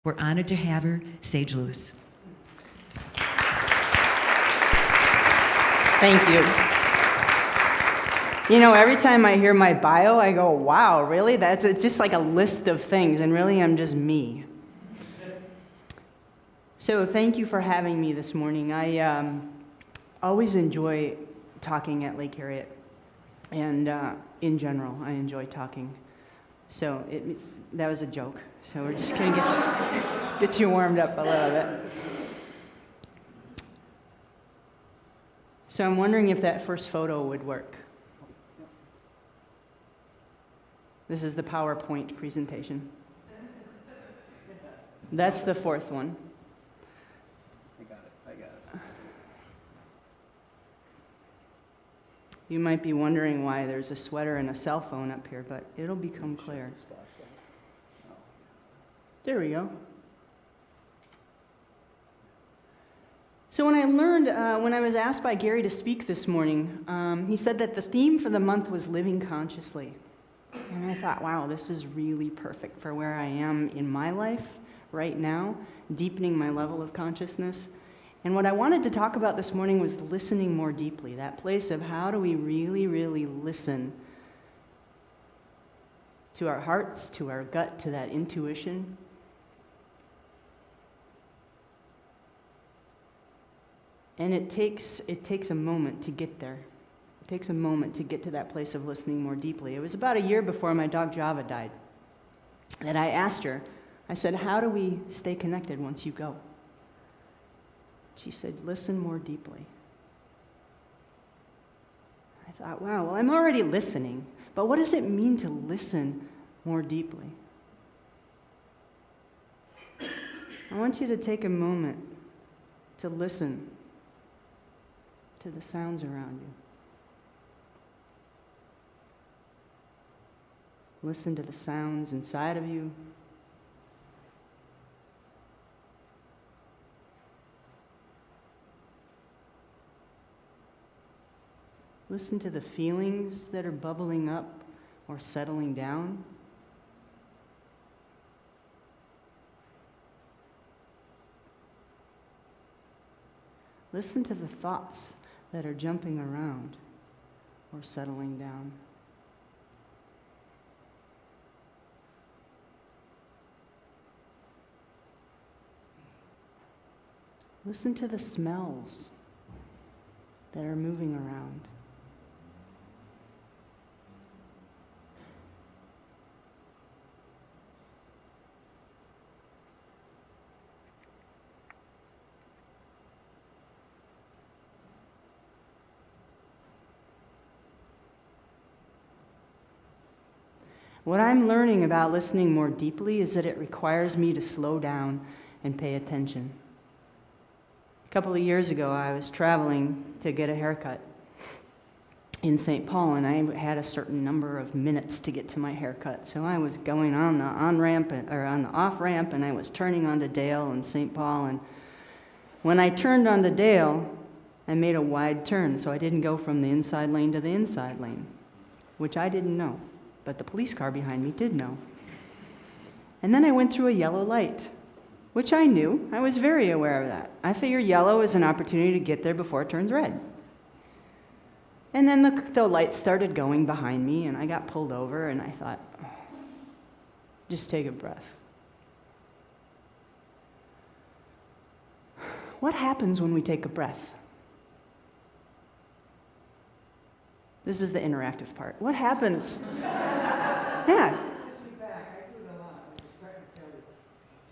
We're honored to have her, Sage Lewis. Thank you. You know, every time I hear my bio, I go, wow, really? That's just like a list of things, and really I'm just me. So thank you for having me this morning. I always enjoy talking at Lake Harriet, and in general, I enjoy talking. So that was a joke, so we're just going to get you warmed up a little bit. So I'm wondering if that first photo would work. This is the PowerPoint presentation. That's the fourth one. I got it. You might be wondering why there's a sweater and a cell phone up here, but it'll become clear. There we go. So when I was asked by Gary to speak this morning, he said that the theme for the month was living consciously. And I thought, wow, this is really perfect for where I am in my life right now, deepening my level of consciousness. And what I wanted to talk about this morning was listening more deeply, that place of how do we really, really listen to our hearts, to our gut, to that intuition. And it takes a moment to get there. It takes a moment to get to that place of listening more deeply. It was about a year before my dog Java died that I asked her, I said, how do we stay connected once you go? She said, listen more deeply. I thought, wow, well, I'm already listening, but what does it mean to listen more deeply? I want you to take a moment to listen to the sounds around you. Listen to the sounds inside of you. Listen to the feelings that are bubbling up or settling down. Listen to the thoughts that are jumping around or settling down. Listen to the smells that are moving around. What I'm learning about listening more deeply is that it requires me to slow down and pay attention. A couple of years ago, I was traveling to get a haircut in St. Paul, and I had a certain number of minutes to get to my haircut. So I was going on the on-ramp or on the off-ramp, and I was turning onto Dale and St. Paul. And when I turned onto Dale, I made a wide turn, so I didn't go from the inside lane to the inside lane, which I didn't know, but the police car behind me did know. And then I went through a yellow light, which I knew. I was very aware of that. I figured yellow is an opportunity to get there before it turns red. And then the lights started going behind me, and I got pulled over, and I thought, oh, just take a breath. What happens when we take a breath? This is the interactive part. What happens? Yeah.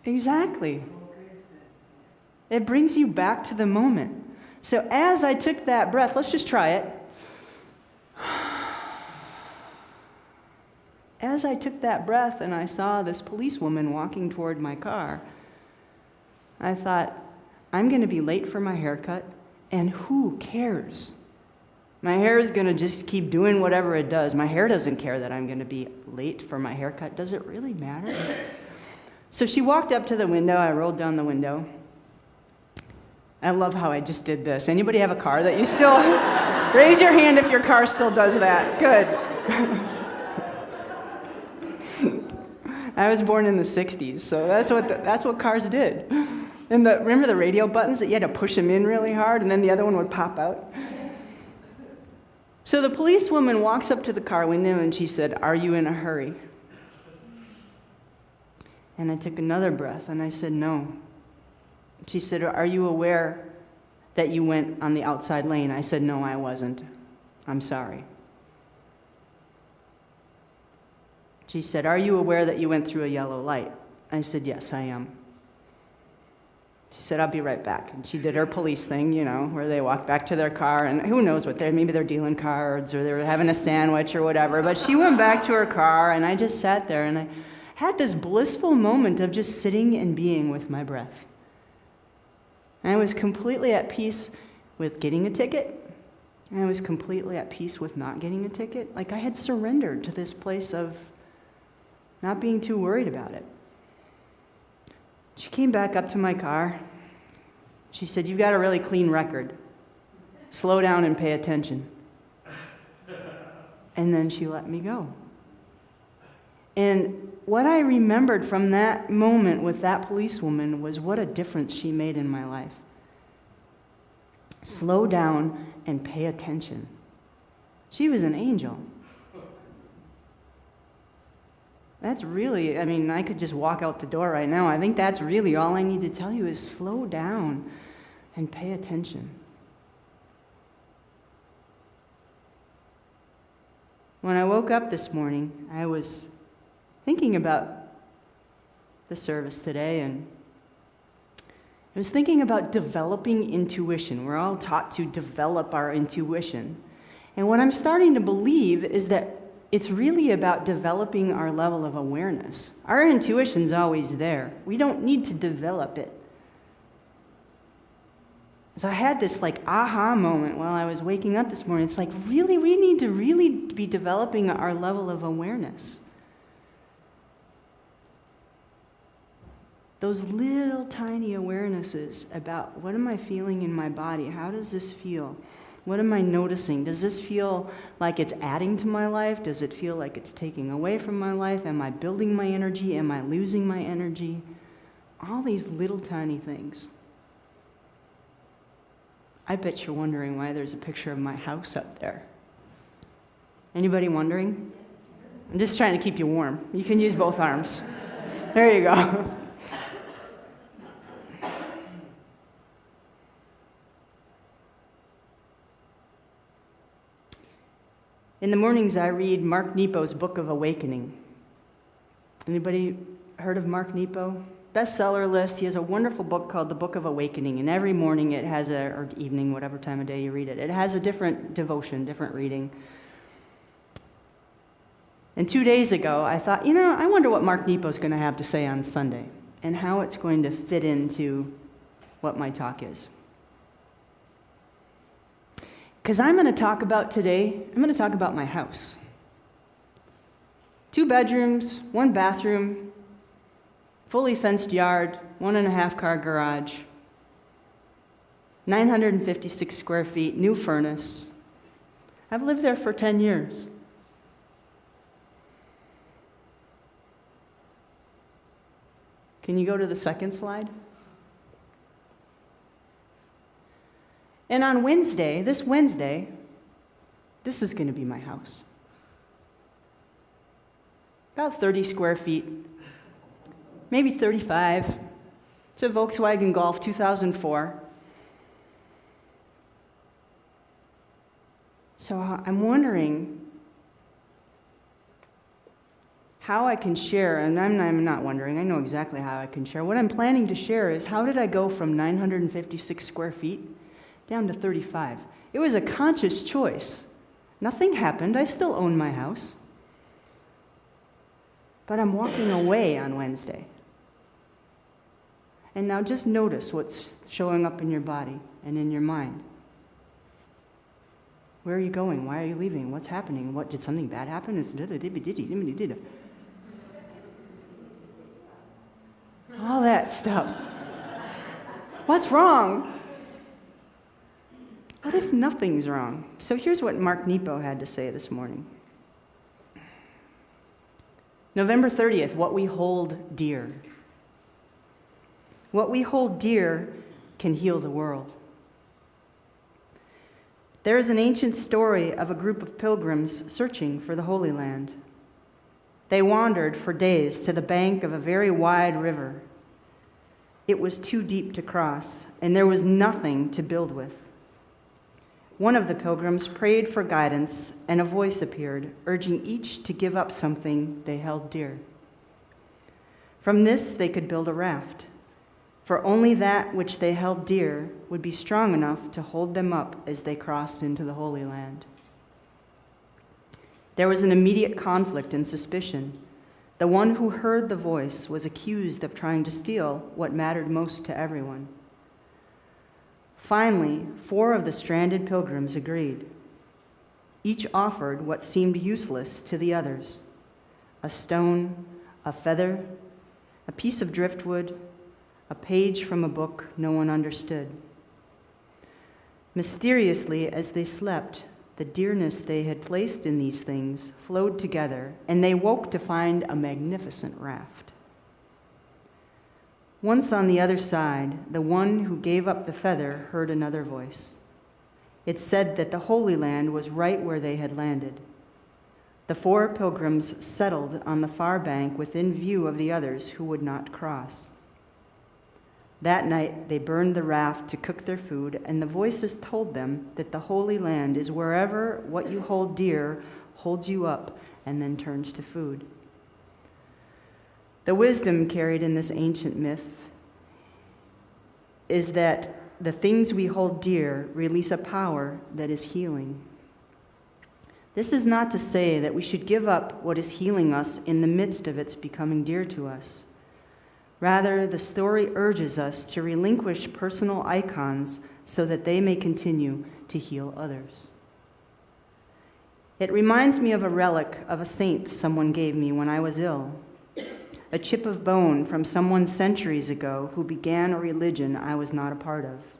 Exactly. It brings you back to the moment. So as I took that breath, let's just try it. As I took that breath and I saw this policewoman walking toward my car, I thought, I'm going to be late for my haircut, and who cares? My hair is going to just keep doing whatever it does. My hair doesn't care that I'm going to be late for my haircut. Does it really matter? So she walked up to the window. I rolled down the window. I love how I just did this. Anybody have a car that you still... Raise your hand if your car still does that. Good. I was born in the 60s, so that's what cars did. And remember the radio buttons that you had to push them in really hard, and then the other one would pop out? So the policewoman walks up to the car window, and she said, "Are you in a hurry?" And I took another breath, and I said, "No." She said, "Are you aware that you went on the outside lane?" I said, "No, I wasn't. I'm sorry." She said, "Are you aware that you went through a yellow light?" I said, "Yes, I am." She said, "I'll be right back." And she did her police thing, where they walked back to their car, and who knows what maybe they're dealing cards or they're having a sandwich or whatever. But she went back to her car, and I just sat there, and I had this blissful moment of just sitting and being with my breath. And I was completely at peace with getting a ticket, and I was completely at peace with not getting a ticket. Like I had surrendered to this place of not being too worried about it. She came back up to my car. She said, "You've got a really clean record. Slow down and pay attention." And then she let me go. And what I remembered from that moment with that policewoman was what a difference she made in my life. Slow down and pay attention. She was an angel. That's really, I could just walk out the door right now. I think that's really all I need to tell you is slow down and pay attention. When I woke up this morning, I was thinking about the service today, and I was thinking about developing intuition. We're all taught to develop our intuition. And what I'm starting to believe is that it's really about developing our level of awareness. Our intuition's always there. We don't need to develop it. So I had this aha moment while I was waking up this morning. It's like, really, we need to really be developing our level of awareness. Those little tiny awarenesses about what am I feeling in my body? How does this feel? What am I noticing? Does this feel like it's adding to my life? Does it feel like it's taking away from my life? Am I building my energy? Am I losing my energy? All these little tiny things. I bet you're wondering why there's a picture of my house up there. Anybody wondering? I'm just trying to keep you warm. You can use both arms. There you go. In the mornings, I read Mark Nepo's Book of Awakening. Anybody heard of Mark Nepo? Bestseller list. He has a wonderful book called The Book of Awakening, and every morning it has or evening, whatever time of day you read it, it has a different devotion, different reading. And 2 days ago, I thought, I wonder what Mark Nepo's going to have to say on Sunday and how it's going to fit into what my talk is. Because I'm going to talk about my house. 2 bedrooms, 1 bathroom, fully fenced yard, 1.5 car garage, 956 square feet, new furnace. I've lived there for 10 years. Can you go to the second slide? And on Wednesday, this is going to be my house. About 30 square feet, maybe 35. It's a Volkswagen Golf 2004. So I'm wondering how I can share, and I'm not wondering, I know exactly how I can share. What I'm planning to share is how did I go from 956 square feet down to 35. It was a conscious choice. Nothing happened. I still own my house. But I'm walking away on Wednesday. And now just notice what's showing up in your body and in your mind. Where are you going? Why are you leaving? What's happening? Did something bad happen? All that stuff. What's wrong? What if nothing's wrong? So here's what Mark Nepo had to say this morning. November 30th, what we hold dear. What we hold dear can heal the world. There is an ancient story of a group of pilgrims searching for the Holy Land. They wandered for days to the bank of a very wide river. It was too deep to cross, and there was nothing to build with. One of the pilgrims prayed for guidance, and a voice appeared, urging each to give up something they held dear. From this, they could build a raft, for only that which they held dear would be strong enough to hold them up as they crossed into the Holy Land. There was an immediate conflict and suspicion. The one who heard the voice was accused of trying to steal what mattered most to everyone. Finally, 4 of the stranded pilgrims agreed. Each offered what seemed useless to the others: a stone, a feather, a piece of driftwood, a page from a book no one understood. Mysteriously, as they slept, the dearness they had placed in these things flowed together, and they woke to find a magnificent raft. Once on the other side, the one who gave up the feather heard another voice. It said that the Holy Land was right where they had landed. The 4 pilgrims settled on the far bank within view of the others who would not cross. That night, they burned the raft to cook their food, and the voices told them that the Holy Land is wherever what you hold dear holds you up and then turns to food. The wisdom carried in this ancient myth is that the things we hold dear release a power that is healing. This is not to say that we should give up what is healing us in the midst of its becoming dear to us. Rather, the story urges us to relinquish personal icons so that they may continue to heal others. It reminds me of a relic of a saint someone gave me when I was ill, a chip of bone from someone centuries ago who began a religion I was not a part of.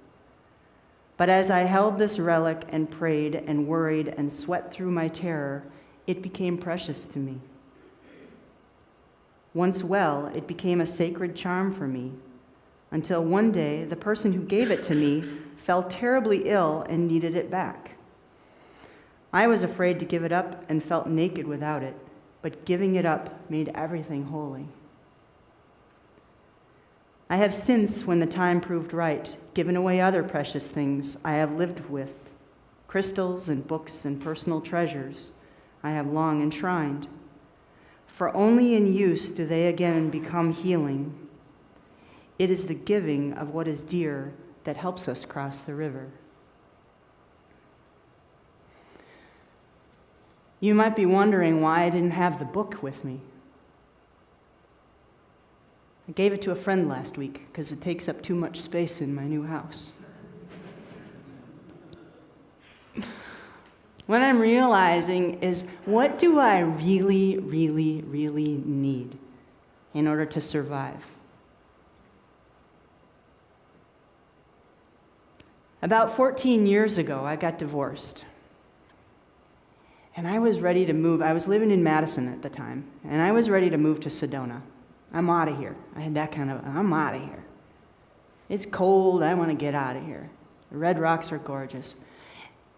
But as I held this relic and prayed and worried and sweat through my terror, it became precious to me. Once well, it became a sacred charm for me, until one day the person who gave it to me fell terribly ill and needed it back. I was afraid to give it up and felt naked without it, but giving it up made everything holy. I have since, when the time proved right, given away other precious things I have lived with, crystals and books and personal treasures I have long enshrined. For only in use do they again become healing. It is the giving of what is dear that helps us cross the river. You might be wondering why I didn't have the book with me. I gave it to a friend last week because it takes up too much space in my new house. What I'm realizing is, what do I really, really, really need in order to survive? About 14 years ago, I got divorced. And I was ready to move. I was living in Madison at the time, and I was ready to move to Sedona. I'm out of here. I had that kind of, I'm out of here. It's cold. I want to get out of here. The red rocks are gorgeous.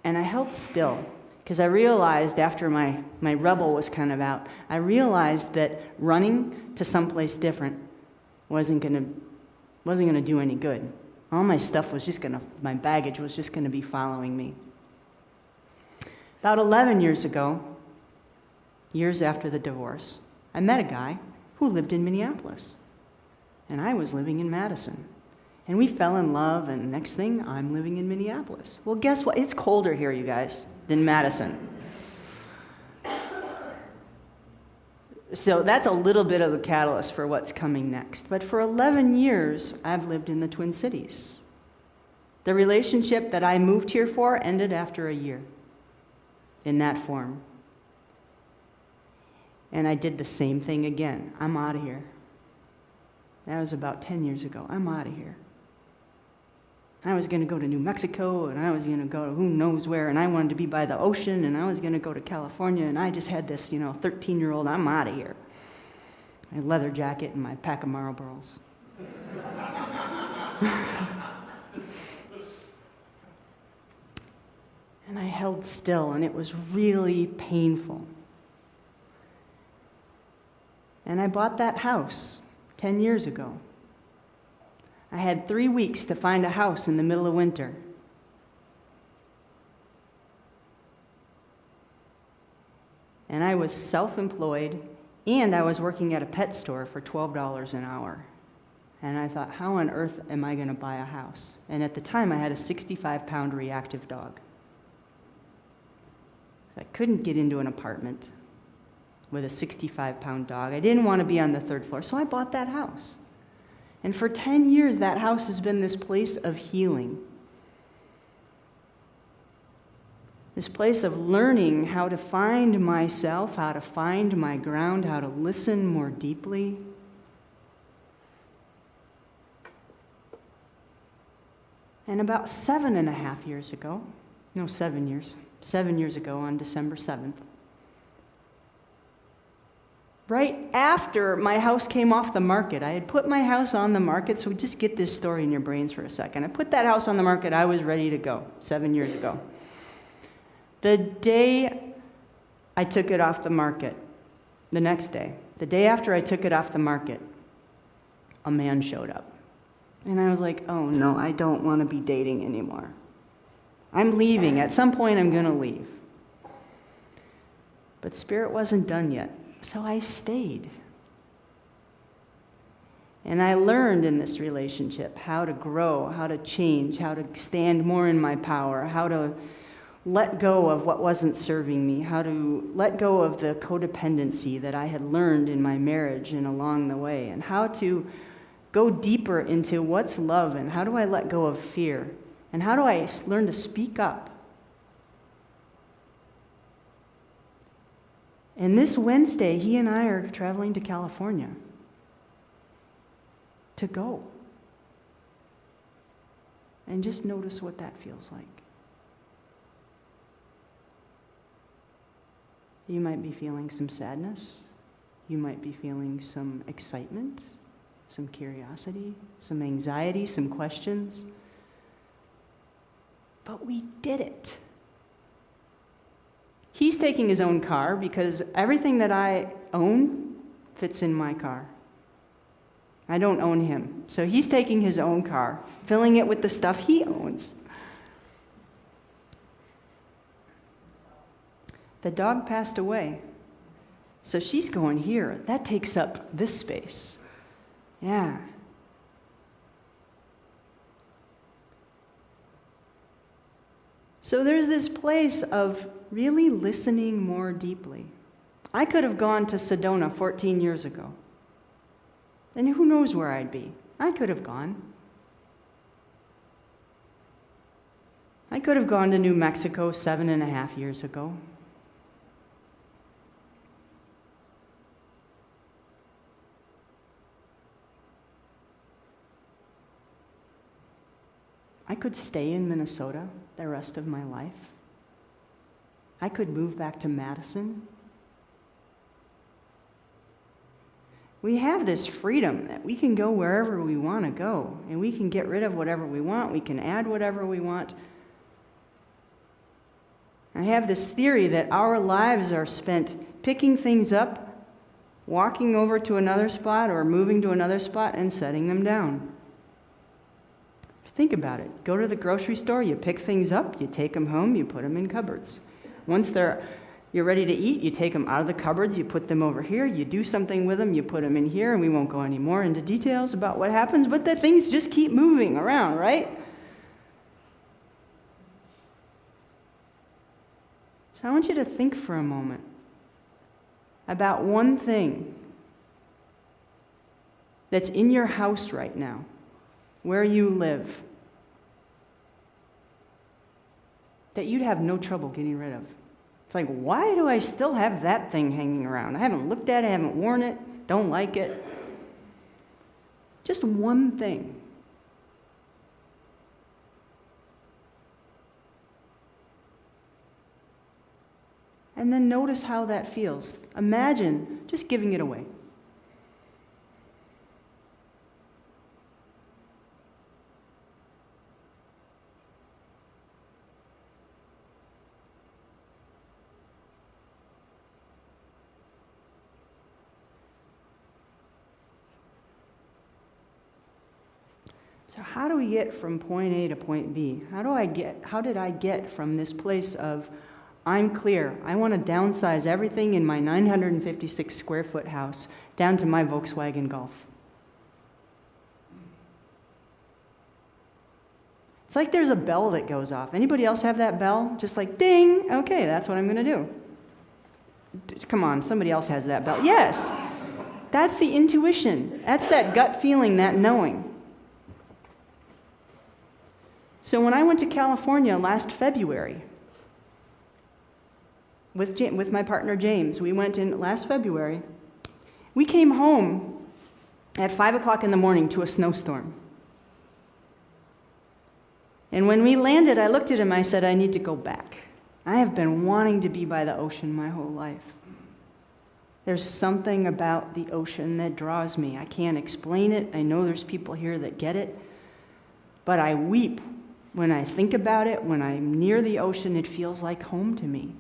And I held still, because I realized after my rebel was kind of out, I realized that running to someplace different wasn't gonna do any good. All my stuff was my baggage was just gonna be following me. About 11 years ago, years after the divorce, I met a guy who lived in Minneapolis, and I was living in Madison. And we fell in love, and next thing, I'm living in Minneapolis. Well, guess what? It's colder here, you guys, than Madison. So that's a little bit of the catalyst for what's coming next. But for 11 years, I've lived in the Twin Cities. The relationship that I moved here for ended after a year in that form. And I did the same thing again. I'm out of here. That was about 10 years ago. I'm out of here. I was going to go to New Mexico, and I was going to go to who knows where, and I wanted to be by the ocean, and I was going to go to California, and I just had this, 13-year-old, I'm out of here. my leather jacket, and my pack of Marlboros. And I held still, and it was really painful. And I bought that house 10 years ago. I had 3 weeks to find a house in the middle of winter. And I was self-employed, and I was working at a pet store for $12 an hour. And I thought, how on earth am I going to buy a house? And at the time, I had a 65-pound reactive dog. I couldn't get into an apartment with a 65-pound dog. I didn't want to be on the 3rd floor, so I bought that house. And for 10 years, that house has been this place of healing. This place of learning how to find myself, how to find my ground, how to listen more deeply. And about 7.5 years ago, 7 years ago on December 7th, right after my house came off the market, I had put my house on the market, so just get this story in your brains for a second. I put that house on the market, I was ready to go 7 years ago. The day I took it off the market, the next day, the day after I took it off the market, a man showed up. And I was like, oh no, I don't want to be dating anymore. I'm leaving. At some point, I'm going to leave. But Spirit wasn't done yet, so I stayed. And I learned in this relationship how to grow, how to change, how to stand more in my power, how to let go of what wasn't serving me, how to let go of the codependency that I had learned in my marriage and along the way, and how to go deeper into what's love and how do I let go of fear, and how do I learn to speak up. And this Wednesday, he and I are traveling to California to go. And just notice what that feels like. You might be feeling some sadness. You might be feeling some excitement, some curiosity, some anxiety, some questions. But we did it. He's taking his own car because everything that I own fits in my car. I don't own him. So he's taking his own car, filling it with the stuff he owns. The dog passed away. So she's going here. That takes up this space. Yeah. So there's this place of really listening more deeply. I could have gone to Sedona 14 years ago. And who knows where I'd be. I could have gone. I could have gone to New Mexico 7.5 years ago. I could stay in Minnesota the rest of my life. I could move back to Madison. We have this freedom that we can go wherever we want to go, and we can get rid of whatever we want, we can add whatever we want. I have this theory that our lives are spent picking things up, walking over to another spot, or moving to another spot and setting them down. Think about it. Go to the grocery store, you pick things up, you take them home, you put them in cupboards. Once you're ready to eat, you take them out of the cupboards, you put them over here, you do something with them, you put them in here, and we won't go any more into details about what happens, but the things just keep moving around, right? So I want you to think for a moment about one thing that's in your house right now, where you live, that you'd have no trouble getting rid of. It's like, why do I still have that thing hanging around? I haven't looked at it, I haven't worn it, don't like it. Just one thing. And then notice how that feels. Imagine just giving it away. So how do we get from point A to point B? How did I get from this place of, I'm clear, I want to downsize everything in my 956 square foot house down to my Volkswagen Golf? It's like there's a bell that goes off. Anybody else have that bell? Just like, ding, okay, that's what I'm going to do. Come on, somebody else has that bell. Yes, that's the intuition. That's that gut feeling, that knowing. So when I went to California last February, with my partner James, we went in last February, we came home at 5 o'clock in the morning to a snowstorm. And when we landed, I looked at him, I said, I need to go back. I have been wanting to be by the ocean my whole life. There's something about the ocean that draws me. I can't explain it. I know there's people here that get it. But I weep when I think about it. When I'm near the ocean, it feels like home to me.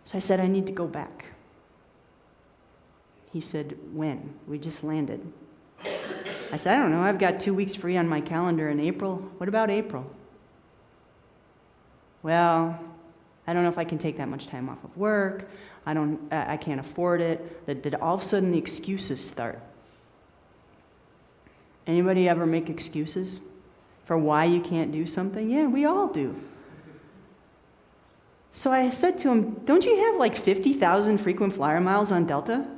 So I said, I need to go back. He said, when? We just landed. I said, I don't know. I've got 2 weeks free on my calendar in April. What about April? Well, I don't know if I can take that much time off of work. I can't afford it. That all of a sudden the excuses start. Anybody ever make excuses for why you can't do something? Yeah, we all do. So I said to him, don't you have like 50,000 frequent flyer miles on Delta?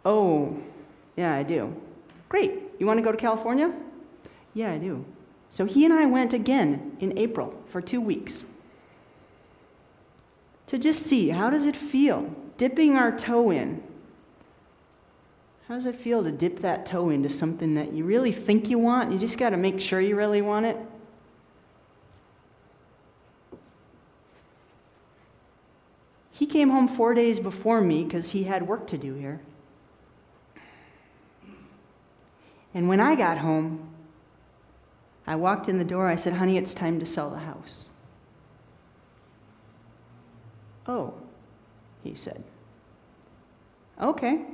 Oh, yeah, I do. Great. You want to go to California? Yeah, I do. So he and I went again in April for 2 weeks to just see, how does it feel dipping our toe in? How does it feel to dip that toe into something that you really think you want? You just got to make sure you really want it. He came home 4 days before me because he had work to do here. And when I got home, I walked in the door, I said, honey, it's time to sell the house. Oh, he said. Okay.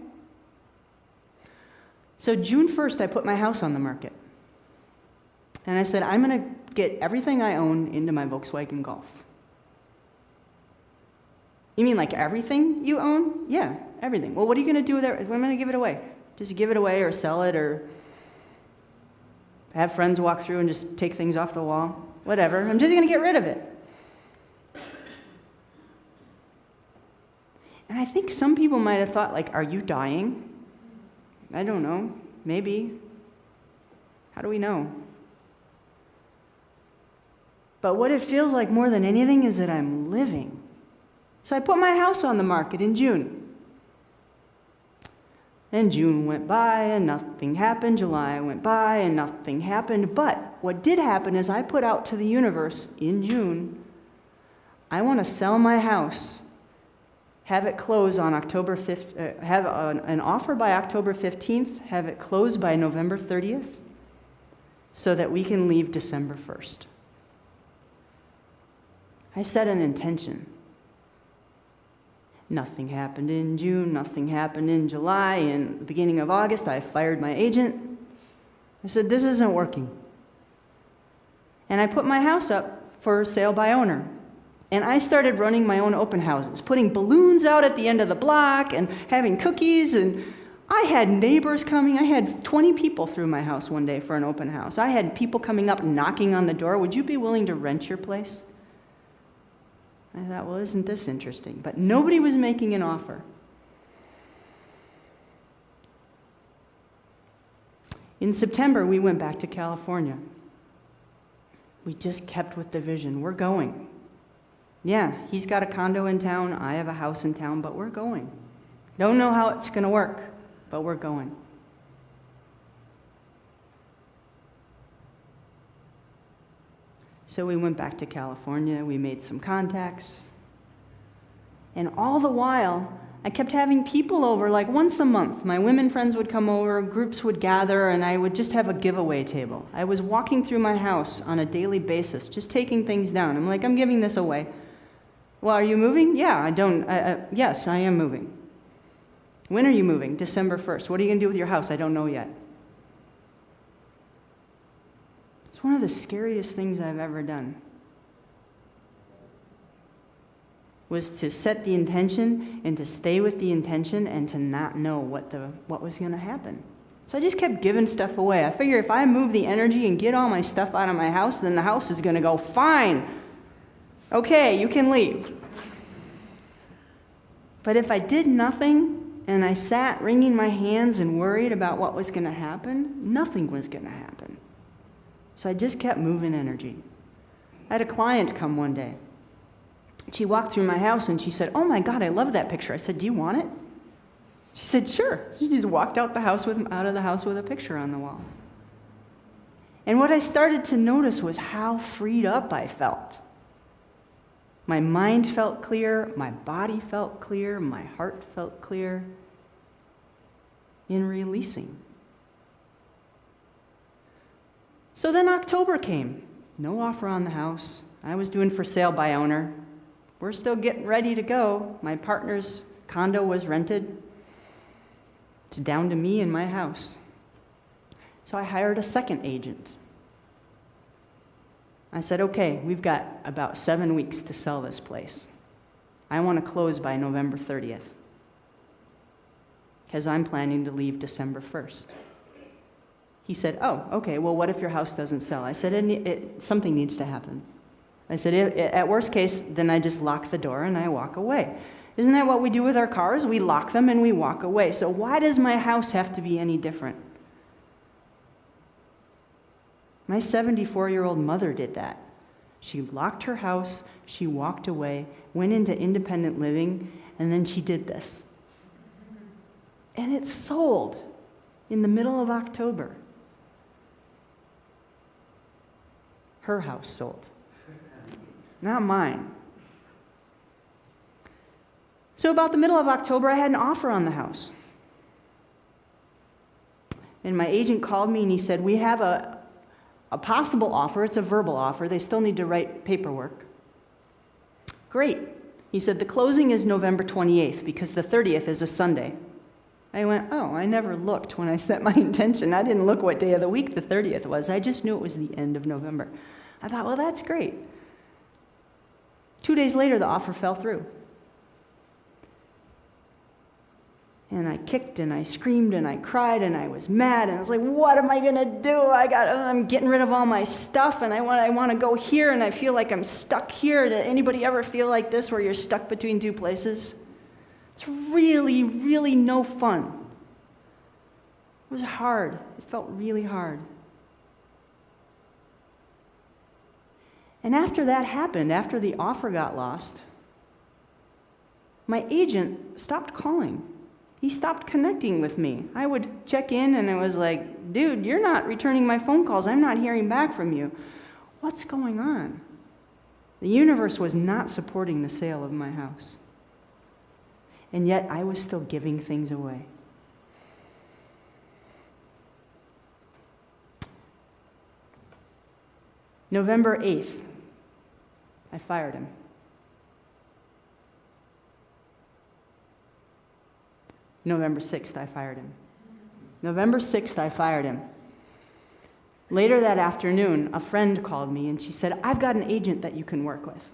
So June 1st, I put my house on the market. And I said, I'm going to get everything I own into my Volkswagen Golf. You mean like everything you own? Yeah, everything. Well, what are you going to do with it? I'm going to give it away. Just give it away or sell it or have friends walk through and just take things off the wall. Whatever. I'm just going to get rid of it. And I think some people might have thought, like, are you dying? I don't know. Maybe. How do we know? But what it feels like more than anything is that I'm living. So I put my house on the market in June. And June went by and nothing happened. July went by and nothing happened. But what did happen is I put out to the universe in June, I want to sell my house, have it close on October 5th, have an offer by October 15th, have it closed by November 30th, so that we can leave December 1st. I set an intention. Nothing happened in June, nothing happened in July. In the beginning of August, I fired my agent. I said, this isn't working. And I put my house up for sale by owner. And I started running my own open houses, putting balloons out at the end of the block and having cookies. And I had neighbors coming. I had 20 people through my house one day for an open house. I had people coming up knocking on the door. Would you be willing to rent your place? I thought, well, isn't this interesting? But nobody was making an offer. In September, we went back to California. We just kept with the vision. We're going. Yeah, he's got a condo in town. I have a house in town, but we're going. Don't know how it's going to work, but we're going. So we went back to California, we made some contacts, and all the while, I kept having people over like once a month. My women friends would come over, groups would gather, and I would just have a giveaway table. I was walking through my house on a daily basis, just taking things down. I'm like, I'm giving this away. Well, are you moving? Yeah, yes, I am moving. When are you moving? December 1st. What are you going to do with your house? I don't know yet. It's one of the scariest things I've ever done. Was to set the intention and to stay with the intention and to not know what was going to happen. So I just kept giving stuff away. I figure if I move the energy and get all my stuff out of my house, then the house is going to go, fine, okay, you can leave. But if I did nothing and I sat wringing my hands and worried about what was going to happen, nothing was going to happen. So I just kept moving energy. I had a client come one day. She walked through my house and she said, "Oh my God, I love that picture." I said, "Do you want it?" She said, "Sure." She just walked out of the house with a picture on the wall. And what I started to notice was how freed up I felt. My mind felt clear, my body felt clear, my heart felt clear in releasing. So then October came. No offer on the house. I was doing for sale by owner. We're still getting ready to go. My partner's condo was rented. It's down to me and my house. So I hired a second agent. I said, "Okay, we've got about 7 weeks to sell this place. I want to close by November 30th because I'm planning to leave December 1st. He said, "Oh, okay, well, what if your house doesn't sell?" I said, "Something needs to happen." I said, "At worst case, then I just lock the door and I walk away." Isn't that what we do with our cars? We lock them and we walk away. So why does my house have to be any different? My 74-year-old mother did that. She locked her house, she walked away, went into independent living, and then she did this. And it sold in the middle of October. Her house sold, not mine. So about the middle of October, I had an offer on the house. And my agent called me and he said, "We have a possible offer. It's a verbal offer. They still need to write paperwork." "Great." He said, "The closing is November 28th because the 30th is a Sunday." I went, "Oh, I never looked when I set my intention. I didn't look what day of the week the 30th was. I just knew it was the end of November." I thought, well, that's great. 2 days later, the offer fell through. And I kicked and I screamed and I cried and I was mad and I was like, what am I going to do? I'm getting rid of all my stuff and I want to go here and I feel like I'm stuck here. Did anybody ever feel like this where you're stuck between two places? It's really, really no fun. It was hard. It felt really hard. And after that happened, after the offer got lost, my agent stopped calling. He stopped connecting with me. I would check in and I was like, "Dude, you're not returning my phone calls. I'm not hearing back from you. What's going on?" The universe was not supporting the sale of my house. And yet I was still giving things away. November 8th, I fired him. November 6th, I fired him. November 6th, I fired him. Later that afternoon, a friend called me and she said, "I've got an agent that you can work with."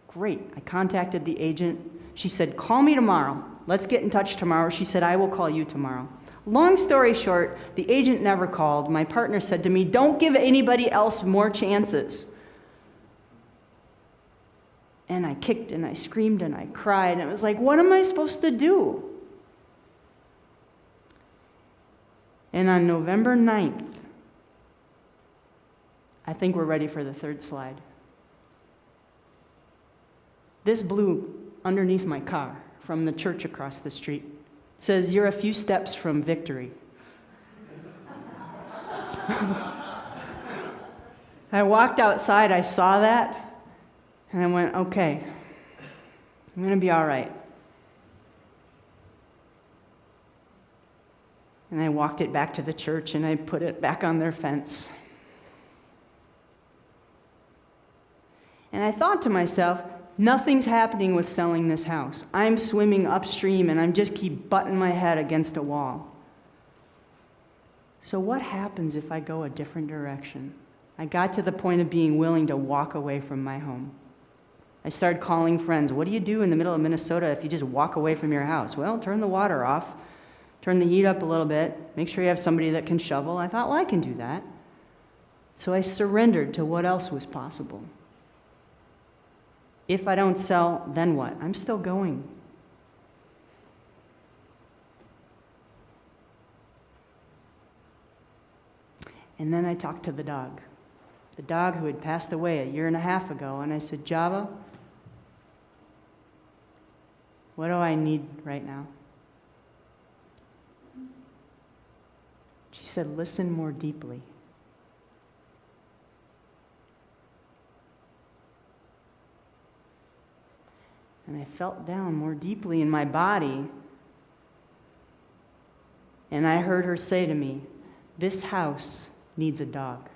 Great. I contacted the agent. She said, "Call me tomorrow. Let's get in touch tomorrow." She said, "I will call you tomorrow." Long story short, the agent never called. My partner said to me, "Don't give anybody else more chances." And I kicked and I screamed and I cried. And it was like, what am I supposed to do? And on November 9th, I think we're ready for the third slide. This blew underneath my car from the church across the street. It says, "You're a few steps from victory." I walked outside, I saw that, and I went, okay, I'm going to be all right. And I walked it back to the church and I put it back on their fence. And I thought to myself, nothing's happening with selling this house. I'm swimming upstream and I'm just keep butting my head against a wall. So what happens if I go a different direction? I got to the point of being willing to walk away from my home. I started calling friends. What do you do in the middle of Minnesota if you just walk away from your house? Well, turn the water off, turn the heat up a little bit, make sure you have somebody that can shovel. I thought, well, I can do that. So I surrendered to what else was possible. If I don't sell, then what? I'm still going. And then I talked to the dog who had passed away a year and a half ago, and I said, Java, what do I need right now? She said, listen more deeply. And I felt down more deeply in my body, and I heard her say to me, this house needs a dog.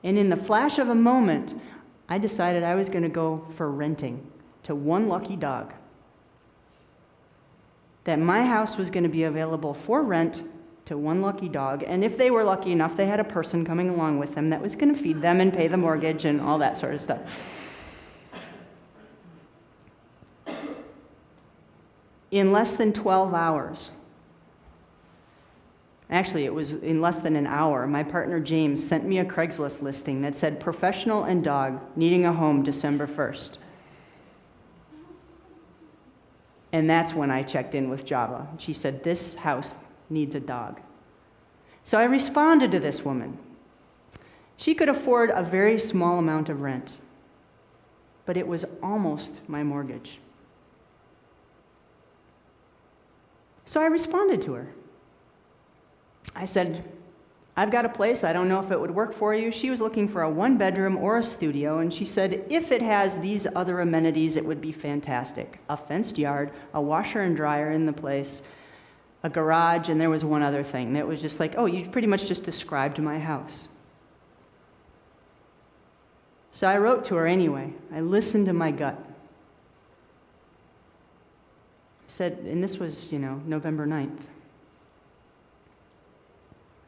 And in the flash of a moment, I decided I was going to go for renting to one lucky dog. That my house was going to be available for rent to one lucky dog, and if they were lucky enough, they had a person coming along with them that was going to feed them and pay the mortgage and all that sort of stuff. In less than 12 hours, actually, it was in less than an hour, my partner James sent me a Craigslist listing that said professional and dog needing a home December 1st. And that's when I checked in with Java. She said, this house needs a dog. So I responded to this woman. She could afford a very small amount of rent, but it was almost my mortgage. So I responded to her. I said, I've got a place. I don't know if it would work for you. She was looking for a one-bedroom or a studio, and she said, if it has these other amenities, it would be fantastic. A fenced yard, a washer and dryer in the place, a garage, and there was one other thing that was just like, oh, you pretty much just described my house. So I wrote to her anyway. I listened to my gut. I said, and this was, November 9th.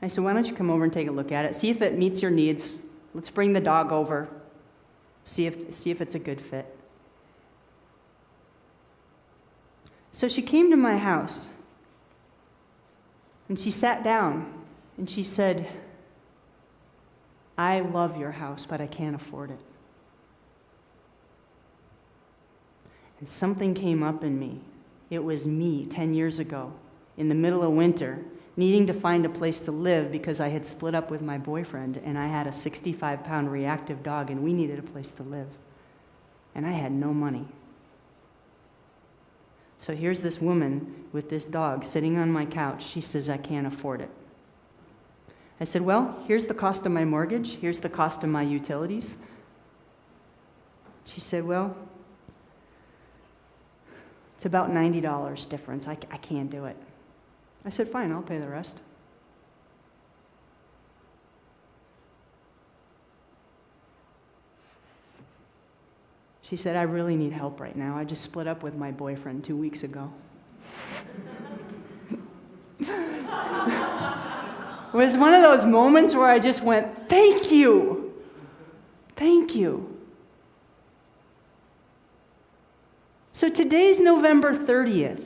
I said, why don't you come over and take a look at it, see if it meets your needs. Let's bring the dog over, see if it's a good fit. So she came to my house, and she sat down, and she said, I love your house, but I can't afford it. And something came up in me. It was me 10 years ago, in the middle of winter, needing to find a place to live because I had split up with my boyfriend, and I had a 65-pound reactive dog, and we needed a place to live. And I had no money. So here's this woman with this dog sitting on my couch. She says, I can't afford it. I said, well, here's the cost of my mortgage. Here's the cost of my utilities. She said, well, it's about $90 difference. I can't do it. I said, fine, I'll pay the rest. She said, I really need help right now. I just split up with my boyfriend 2 weeks ago. It was one of those moments where I just went, thank you. Thank you. So today's November 30th.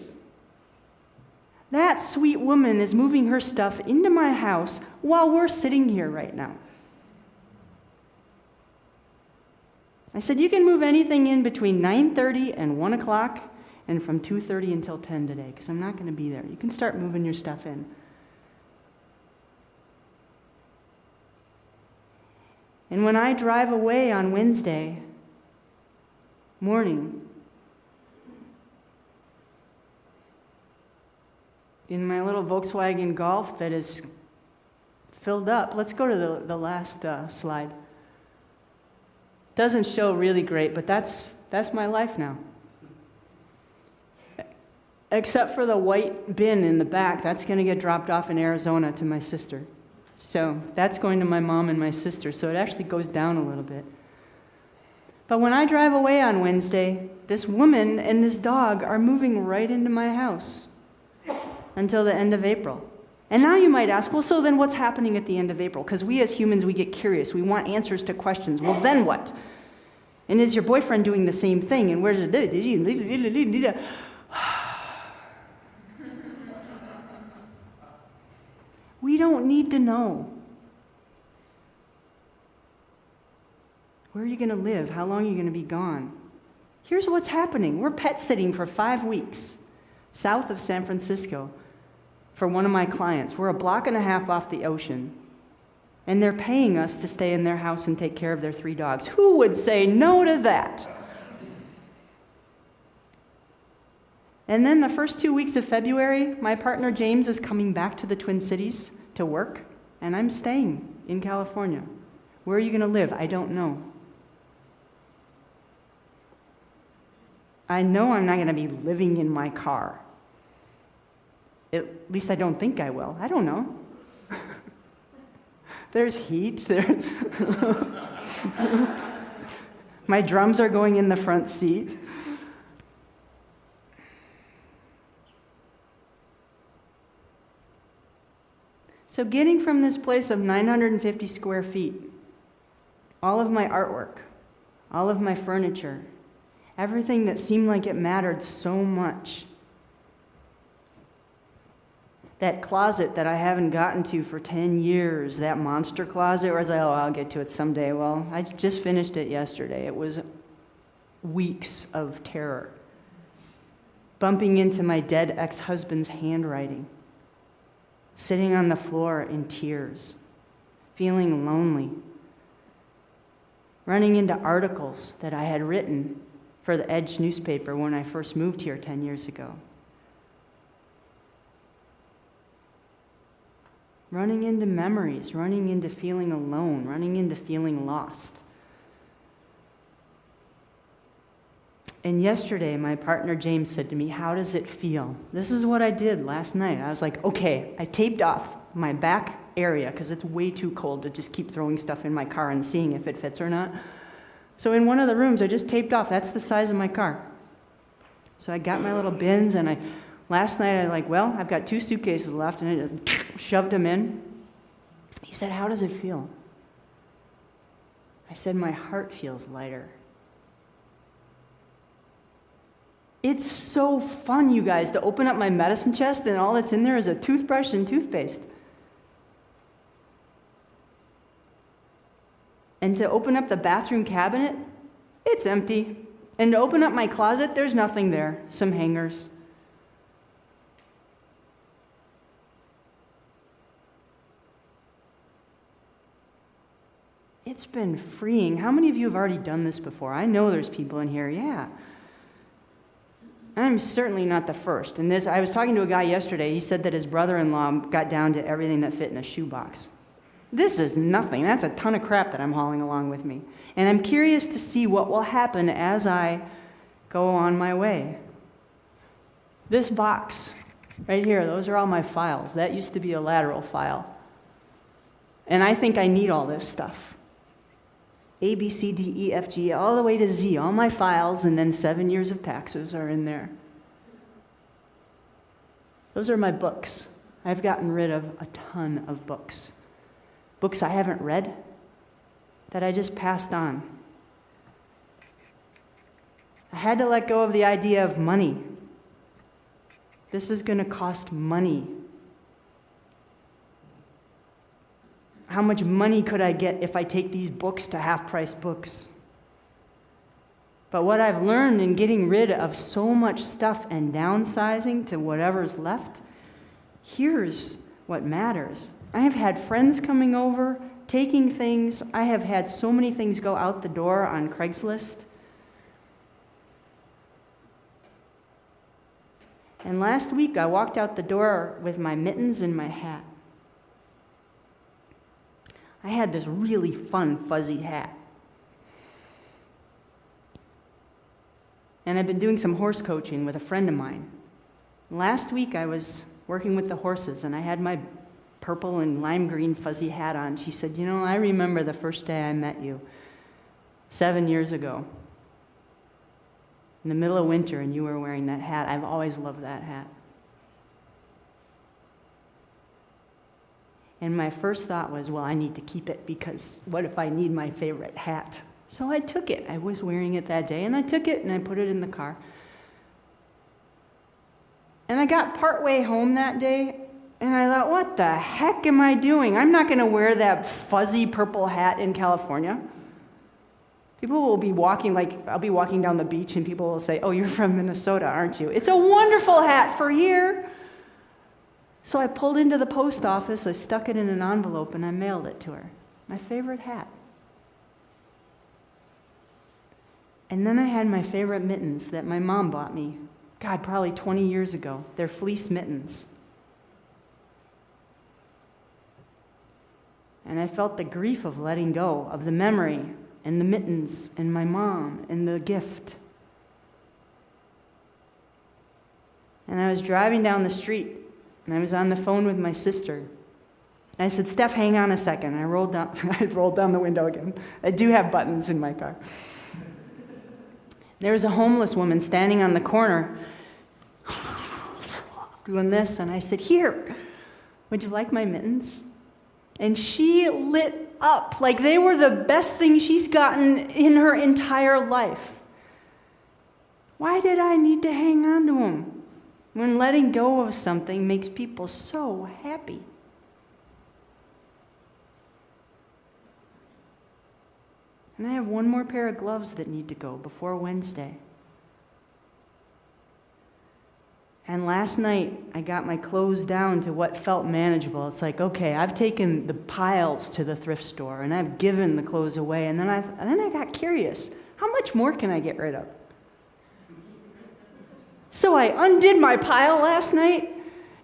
That sweet woman is moving her stuff into my house while we're sitting here right now. I said, you can move anything in between 9:30 and 1 o'clock and from 2:30 until 10 today, because I'm not going to be there. You can start moving your stuff in. And when I drive away on Wednesday morning, in my little Volkswagen Golf that is filled up. Let's go to the last slide. Doesn't show really great, but that's my life now. Except for the white bin in the back, that's going to get dropped off in Arizona to my sister. So that's going to my mom and my sister, so it actually goes down a little bit. But when I drive away on Wednesday, this woman and this dog are moving right into my house until the end of April. And now you might ask, well, so then what's happening at the end of April? Because we as humans, we get curious. We want answers to questions. Well, then what? And is your boyfriend doing the same thing? And where's it? We don't need to know. Where are you going to live? How long are you going to be gone? Here's what's happening. We're pet sitting for 5 weeks south of San Francisco for one of my clients. We're a block and a half off the ocean. And they're paying us to stay in their house and take care of their 3 dogs. Who would say no to that? And then the first 2 weeks of February, my partner James is coming back to the Twin Cities to work, and I'm staying in California. Where are you going to live? I don't know. I know I'm not going to be living in my car. At least I don't think I will. I don't know. There's heat. My drums are going in the front seat. So getting from this place of 950 square feet, all of my artwork, all of my furniture, everything that seemed like it mattered so much, that closet that I haven't gotten to for 10 years, that monster closet where I was like, oh, I'll get to it someday. Well, I just finished it yesterday. It was weeks of terror. Bumping into my dead ex-husband's handwriting, sitting on the floor in tears, feeling lonely, running into articles that I had written for the Edge newspaper when I first moved here 10 years ago. Running into memories, running into feeling alone, running into feeling lost. And yesterday, my partner James said to me, how does it feel? This is what I did last night. I was like, okay, I taped off my back area because it's way too cold to just keep throwing stuff in my car and seeing if it fits or not. So in one of the rooms, I just taped off. That's the size of my car. So I got my little bins, and last night I I've got 2 suitcases left, and I just shoved them in. He said, how does it feel? I said, my heart feels lighter. It's so fun, you guys, to open up my medicine chest, and all that's in there is a toothbrush and toothpaste. And to open up the bathroom cabinet, it's empty. And to open up my closet, there's nothing there, some hangers. It's been freeing. How many of you have already done this before? I know there's people in here, yeah. I'm certainly not the first. And I was talking to a guy yesterday. He said that his brother-in-law got down to everything that fit in a shoebox. This is nothing. That's a ton of crap that I'm hauling along with me. And I'm curious to see what will happen as I go on my way. This box right here, those are all my files. That used to be a lateral file. And I think I need all this stuff. A, B, C, D, E, F, G, all the way to Z. All my files, and then 7 years of taxes are in there. Those are my books. I've gotten rid of a ton of books. Books I haven't read that I just passed on. I had to let go of the idea of money. This is going to cost money. How much money could I get if I take these books to half-price books? But what I've learned in getting rid of so much stuff and downsizing to whatever's left, here's what matters. I have had friends coming over, taking things. I have had so many things go out the door on Craigslist. And last week, I walked out the door with my mittens and my hat. I had this really fun, fuzzy hat. And I've been doing some horse coaching with a friend of mine. Last week, I was working with the horses, and I had my purple and lime green fuzzy hat on. She said, I remember the first day I met you. 7 years ago, in the middle of winter, and you were wearing that hat. I've always loved that hat. And my first thought was, well, I need to keep it because what if I need my favorite hat? So I took it. I was wearing it that day, and I took it and I put it in the car. And I got partway home that day, and I thought, what the heck am I doing? I'm not going to wear that fuzzy purple hat in California. People will be walking, I'll be walking down the beach, and people will say, oh, you're from Minnesota, aren't you? It's a wonderful hat for here. So I pulled into the post office, I stuck it in an envelope, and I mailed it to her. My favorite hat. And then I had my favorite mittens that my mom bought me. God, probably 20 years ago. They're fleece mittens. And I felt the grief of letting go of the memory and the mittens and my mom and the gift. And I was driving down the street, and I was on the phone with my sister. And I said, Steph, hang on a second. I rolled down the window again. I do have buttons in my car. There was a homeless woman standing on the corner doing this, and I said, here, would you like my mittens? And she lit up like they were the best thing she's gotten in her entire life. Why did I need to hang on to them when letting go of something makes people so happy? And I have one more pair of gloves that need to go before Wednesday. And last night, I got my clothes down to what felt manageable. It's like, okay, I've taken the piles to the thrift store, and I've given the clothes away, and then I got curious. How much more can I get rid of? So I undid my pile last night,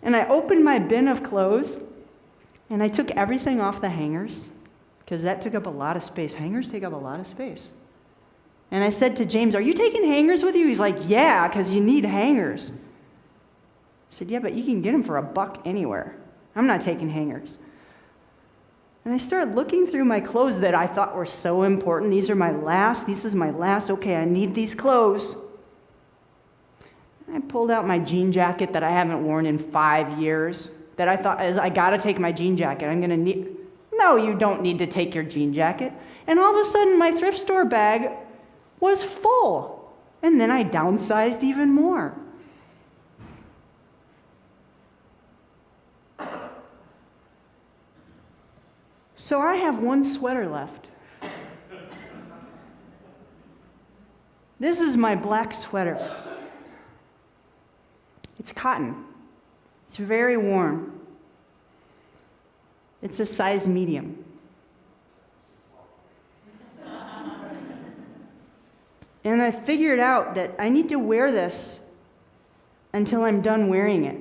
and I opened my bin of clothes, and I took everything off the hangers, because that took up a lot of space. Hangers take up a lot of space. And I said to James, are you taking hangers with you? He's like, yeah, because you need hangers. I said, yeah, but you can get them for $1 anywhere. I'm not taking hangers. And I started looking through my clothes that I thought were so important. This is my last. Okay, I need these clothes. And I pulled out my jean jacket that I haven't worn in 5 years, that I thought, I got to take my jean jacket. I'm going to need... No, you don't need to take your jean jacket. And all of a sudden, my thrift store bag was full. And then I downsized even more. So I have one sweater left. This is my black sweater. It's cotton. It's very warm. It's a size medium. And I figured out that I need to wear this until I'm done wearing it.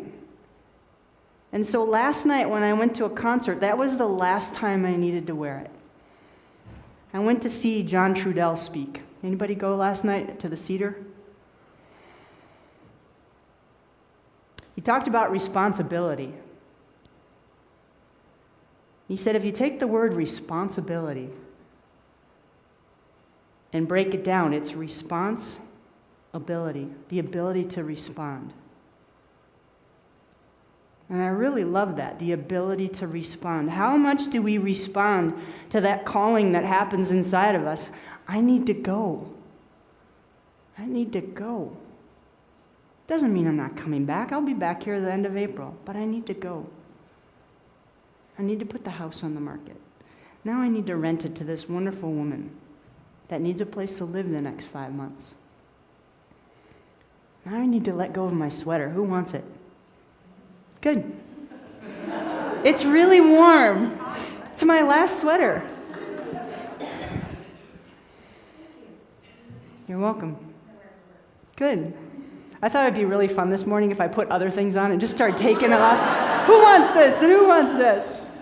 And so last night when I went to a concert, that was the last time I needed to wear it. I went to see John Trudell speak. Anybody go last night to the Cedar? He talked about responsibility. He said if you take the word responsibility and break it down, it's response-ability, the ability to respond. And I really love that, the ability to respond. How much do we respond to that calling that happens inside of us? I need to go. I need to go. Doesn't mean I'm not coming back. I'll be back here at the end of April, but I need to go. I need to put the house on the market. Now I need to rent it to this wonderful woman that needs a place to live the next 5 months. Now I need to let go of my sweater. Who wants it? Good. It's really warm. It's my last sweater. You're welcome. Good. I thought it'd be really fun this morning if I put other things on and just start taking it off. Who wants this and who wants this?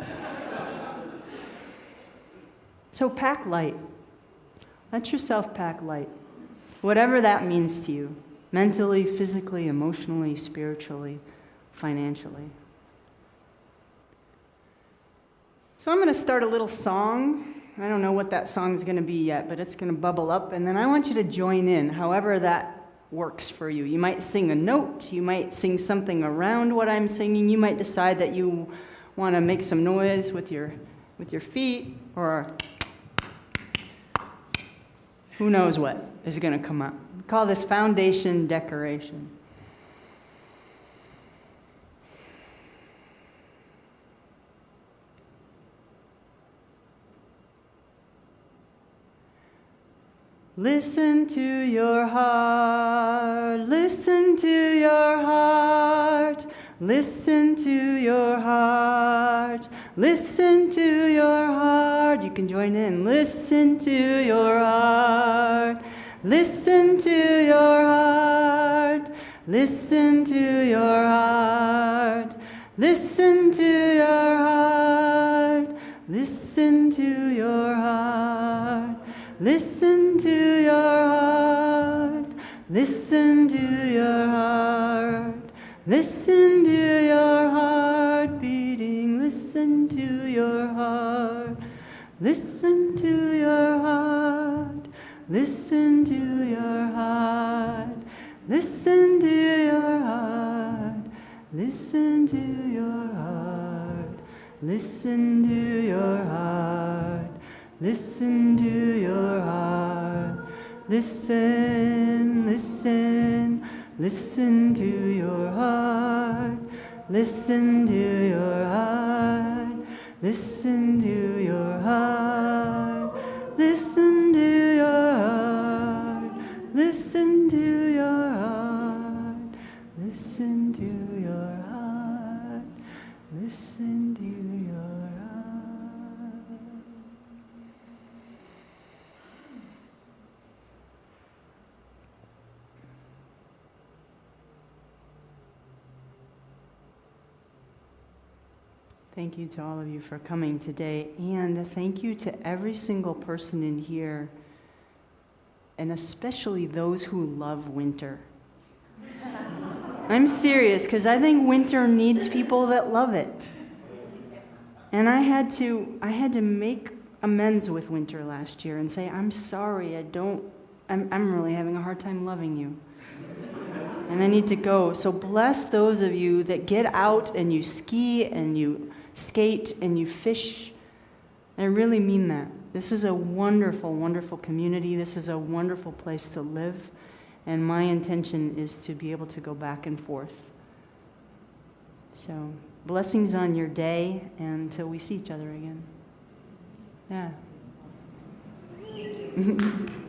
So pack light. Let yourself pack light. Whatever that means to you, mentally, physically, emotionally, spiritually, financially. So I'm going to start a little song, I don't know what that song's going to be yet, but it's going to bubble up, and then I want you to join in, however that works for you. You might sing a note, you might sing something around what I'm singing, you might decide that you want to make some noise with your feet, or who knows what is going to come up. We call this foundation decoration. Listen to your heart, listen to your heart, listen to your heart, listen to your heart. You can join in. Listen to your heart, listen to your heart, listen to your heart, listen to your heart, listen to your heart. Listen to your heart, listen to your heart, listen to your heart beating, listen to your heart, listen to your heart, listen to your heart, listen to your heart, listen to your heart, listen to your heart. Listen to your heart, listen, listen, listen to your heart, listen to your heart, listen to your heart, listen to your heart, listen to your heart, listen to your heart, listen to your heart. Thank you to all of you for coming today, and thank you to every single person in here, and especially those who love winter. I'm serious, because I think winter needs people that love it. And I had to make amends with winter last year and say, I'm sorry, I'm really having a hard time loving you. And I need to go. So bless those of you that get out and you ski and you skate and you fish. I really mean that. This is a wonderful, wonderful community. This is a wonderful place to live. And my intention is to be able to go back and forth. So blessings on your day until we see each other again. Yeah. Thank you.